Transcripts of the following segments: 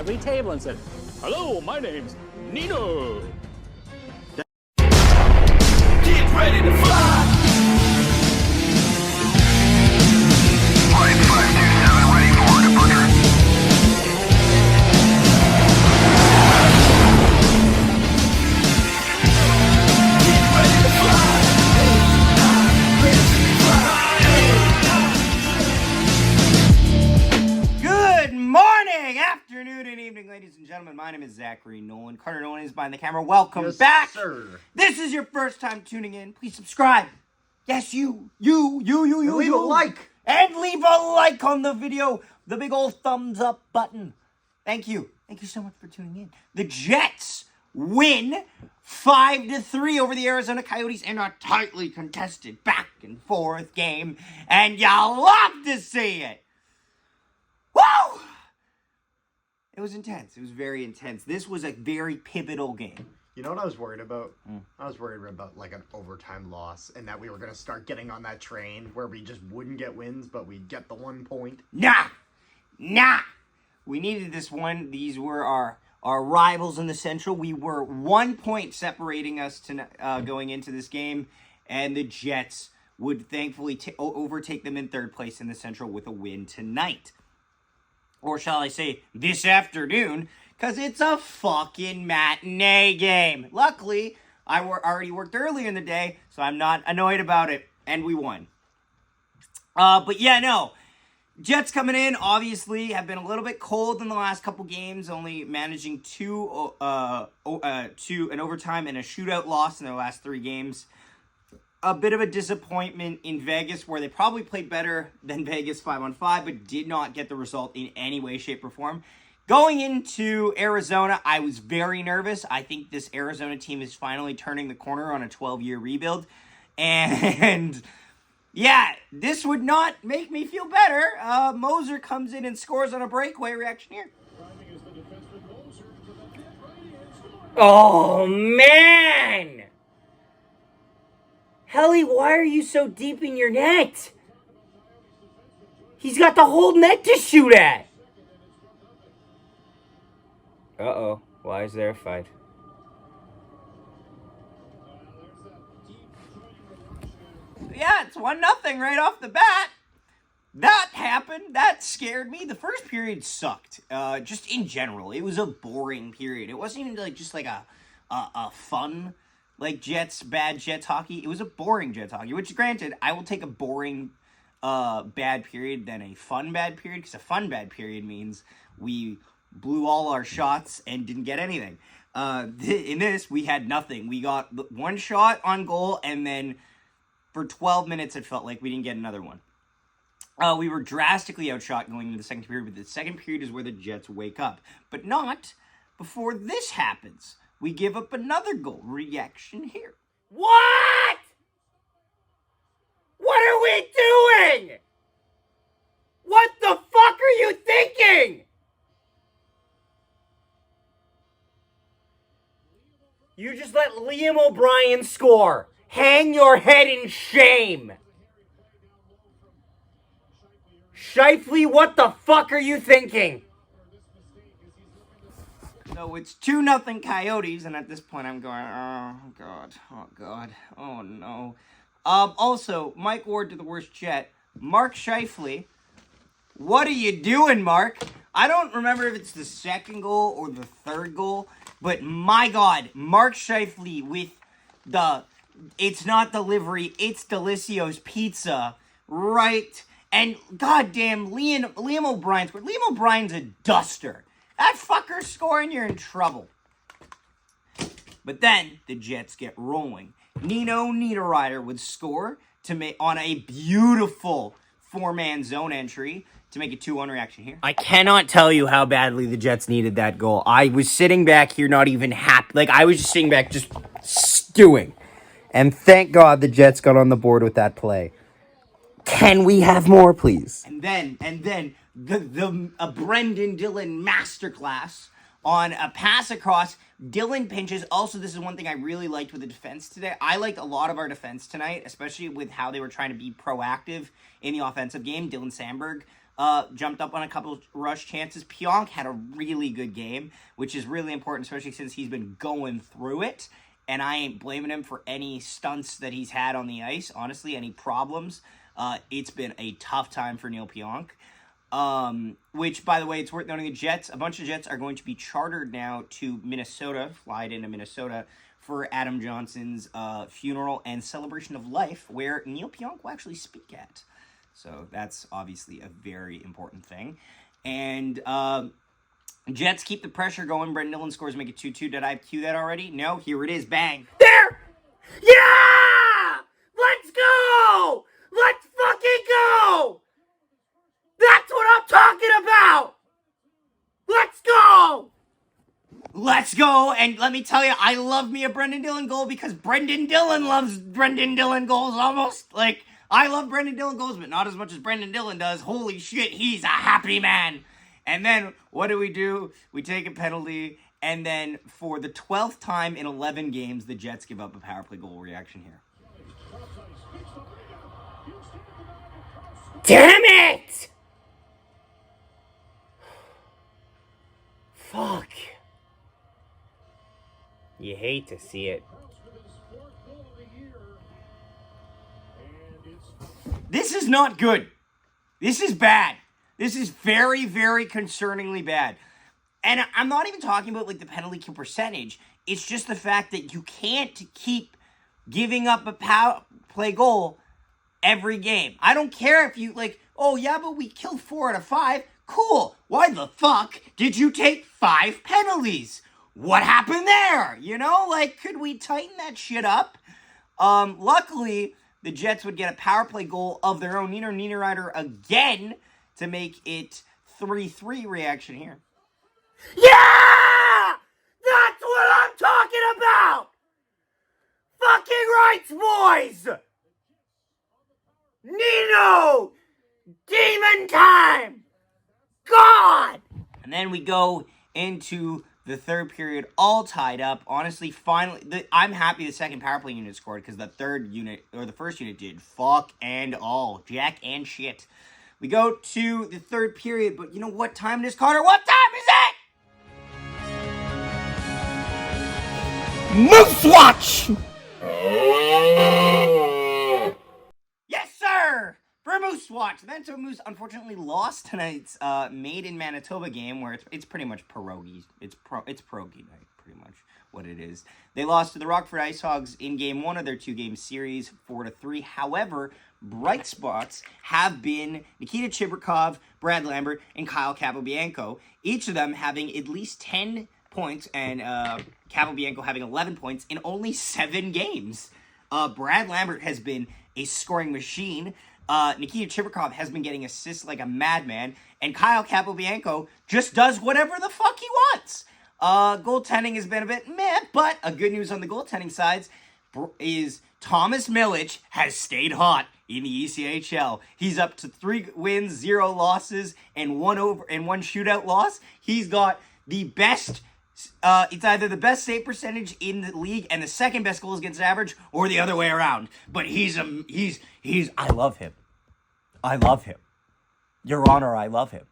every table and said, "Hello, my name's Nino." Get ready to fly. Flight 527 ready for departure. Get ready to fly. Good morning, afternoon, and evening, ladies and gentlemen. My name is Zachary Nolan. Carter Nolan is behind the camera. Welcome back. Sir. This is your first time tuning in. Please subscribe. Yes, you. Leave a like. And leave a like on the video. The big old thumbs up button. Thank you. Thank you so much for tuning in. The Jets win 5-3 over the Arizona Coyotes in a tightly contested back and forth game. And y'all love to see it. Woo! It was intense. It was very intense. This was a very pivotal game. You know what I was worried about? I was worried about like an overtime loss and that we were going to start getting on that train where we just wouldn't get wins, but we'd get the 1 point. Nah. We needed this one. These were our rivals in the Central. We were 1 point separating us to going into this game, and the Jets would thankfully overtake them in third place in the Central with a win tonight. Or shall I say, this afternoon, because it's a fucking matinee game. Luckily, I already worked earlier in the day, so I'm not annoyed about it, and we won. But yeah, no. Jets coming in, obviously, have been a little bit cold in the last couple games, only managing two an overtime and a shootout loss in their last 3 games. A bit of a disappointment in Vegas, where they probably played better than Vegas 5-on-5, but did not get the result in any way, shape, or form. Going into Arizona, I was very nervous. I think this Arizona team is finally turning the corner on a 12-year rebuild. And yeah, this would not make me feel better. Moser comes in and scores on a breakaway. Reaction here. Oh, man! Helly, why are you so deep in your net? He's got the whole net to shoot at. Uh-oh. Why is there a fight? Yeah, it's 1-0 right off the bat. That happened. That scared me. The first period sucked. Just in general. It was a boring period. It wasn't even like just like a fun like bad Jets hockey. It was a boring Jets hockey, which granted, I will take a boring bad period than a fun bad period, because a fun bad period means we blew all our shots and didn't get anything. In this, we had nothing. We got 1 shot on goal, and then for 12 minutes, it felt like we didn't get another one. We were drastically outshot going into the second period, but the second period is where the Jets wake up. But not before this happens. We give up another goal. Reaction here. What? What are we doing? What the fuck are you thinking? You just let Liam O'Brien score. Hang your head in shame. Shifley, what the fuck are you thinking? So it's 2-0 Coyotes, and at this point I'm going, oh god, oh no. Also, Mike Ward to the worst Jet. Mark Shifley, what are you doing, Mark? I don't remember if it's the second goal or the third goal, but my god, Mark Shifley with the, it's not delivery, it's Delicio's pizza, right? And goddamn, Liam O'Brien scored. Liam O'Brien's a duster. That fucker's scoring, you're in trouble. But then the Jets get rolling. Threederreiter would score to make on a beautiful 4-man zone entry to make a 2-1 reaction here. I cannot tell you how badly the Jets needed that goal. I was sitting back here not even happy. Like, I was just sitting back just stewing. And thank God the Jets got on the board with that play. Can we have more, please? And then the Brendan Dillon masterclass on a pass across. Dillon pinches. Also, this is one thing I really liked with the defense today. I liked a lot of our defense tonight, especially with how they were trying to be proactive in the offensive game. Dylan Sandberg jumped up on a couple rush chances. Pionk had a really good game, which is really important, especially since he's been going through it. And I ain't blaming him for any stunts that he's had on the ice. Honestly, any problems. It's been a tough time for Neil Pionk. Which, by the way, it's worth noting a bunch of Jets are going to be chartered now to Minnesota, flied into Minnesota for Adam Johnson's funeral and celebration of life, where Neil Pionk will actually speak at. So that's obviously a very important thing. And Jets keep the pressure going. Brendan Dillon scores, make it 2-2. Did I cue that already? No? Here it is. Bang. There! Yeah! Let's go! Let's fucking go! That's what I'm talking about! Let's go! Let's go, and let me tell you, I love me a Brendan Dillon goal because Brendan Dillon loves Brendan Dillon goals almost. Like, I love Brendan Dillon goals, but not as much as Brendan Dillon does. Holy shit, he's a happy man. And then, what do? We take a penalty, and then for the 12th time in 11 games, the Jets give up a power play goal reaction here. Damn it! Fuck. You hate to see it. This is not good. This is bad. This is very, very concerningly bad. And I'm not even talking about, like, the penalty kill percentage. It's just the fact that you can't keep giving up a power play goal every game. I don't care if you, like, oh, yeah, but we killed 4 out of 5. Cool. Why the fuck did you take 5 penalties? What happened there? You know, like, could we tighten that shit up? Luckily, the Jets would get a power play goal of their own. Threederreiter again to make it 3-3 reaction here. Yeah! That's what I'm talking about! Fucking rights, boys! Nino! Demon time! God! And then we go into the third period, all tied up. Honestly, finally, I'm happy the second power play unit scored because the first unit did fuck and all. Jack and shit. We go to the third period, but you know what time it is, Carter? What time is it? Moose Watch! Yes, sir! For Moose Watch. The Manitoba Moose unfortunately lost tonight's Made in Manitoba game, where it's pretty much pierogies. It's pierogi night, pretty much what it is. They lost to the Rockford Ice Hogs in game 1 of their 2-game series, 4-3. However, bright spots have been Nikita Chibrikov, Brad Lambert, and Kyle Capobianco, each of them having at least 10 points, and Capobianco having 11 points in only 7 games. Brad Lambert has been a scoring machine. Nikita Chibrikov has been getting assists like a madman, and Kyle Capobianco just does whatever the fuck he wants. Goaltending has been a bit meh, but a good news on the goaltending sides is Thomas Milic has stayed hot in the ECHL. He's up to 3 wins, 0 losses, and one shootout loss. He's got the best. It's either the best save percentage in the league and the second best goals against average, or the other way around. But he's I love him. I love him. Your Honor, I love him.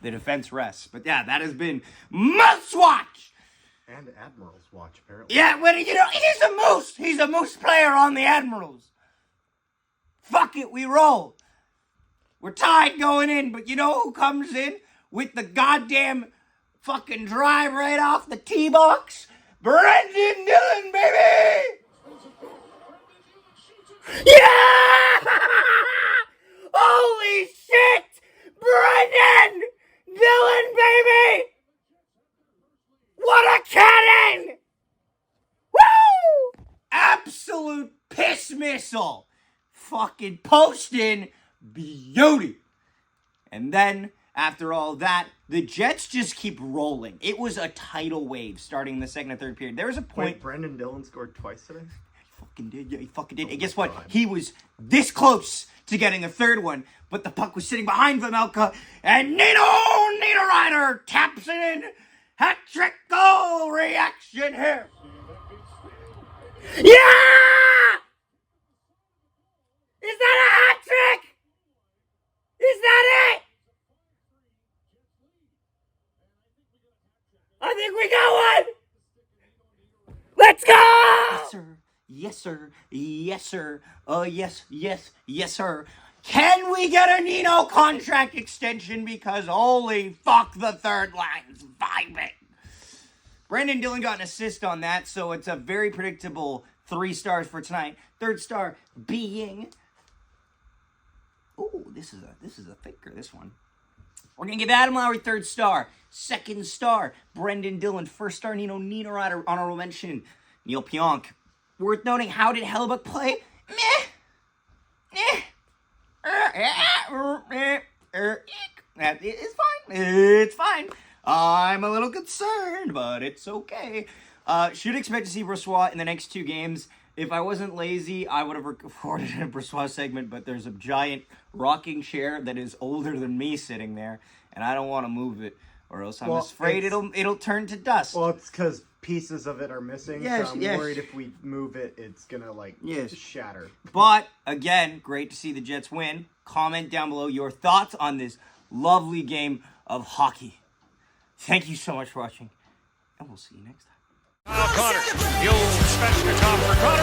The defense rests. But yeah, that has been Moose Watch! And Admirals Watch, apparently. Yeah, well, you know, he's a Moose! He's a Moose player on the Admirals. Fuck it, we roll. We're tied going in, but you know who comes in with the goddamn fucking drive right off the tee box? Brendan Dillon, baby! Yeah! Holy shit! Brendan Dillon, baby! What a cannon! Woo! Absolute piss missile. Fucking posting beauty. And then, after all that, the Jets just keep rolling. It was a tidal wave starting in the second and third period. There was a point... Wait, Brendan Dillon scored twice today? He fucking did. Yeah, he fucking did. And guess what? He was this close to getting a third one, but the puck was sitting behind Vamelka, and Threederreiter taps it in. Hat-trick goal reaction here. Yeah! Is that a hat trick? Is that it? I think we got one! Let's go! Yes, sir. Yes, sir. Yes, sir. Yes, sir. Can we get a Nino contract extension? Because holy fuck, the third line's vibing. Brendan Dillon got an assist on that, so it's a very predictable 3 stars for tonight. Third star being... Oh, this is a thinker, this one. We're going to give Adam Lowry 3rd star. 2nd star, Brendan Dillon. 1st star, Threederreiter, honorable mention, Neil Pionk. Worth noting, how did Hellebuck play? It's fine. It's fine. I'm a little concerned, but it's okay. Should expect to see Brossoit in the next 2 games. If I wasn't lazy, I would have recorded a Brossoit segment, but there's a giant rocking chair that is older than me sitting there, and I don't want to move it, or else I'm afraid it'll turn to dust. Well, it's because pieces of it are missing, Yes, so I'm worried if we move it, it's gonna, like, shatter. But, again, great to see the Jets win. Comment down below your thoughts on this lovely game of hockey. Thank you so much for watching, and we'll see you next time. Connor, the old Svechnikov for Connor.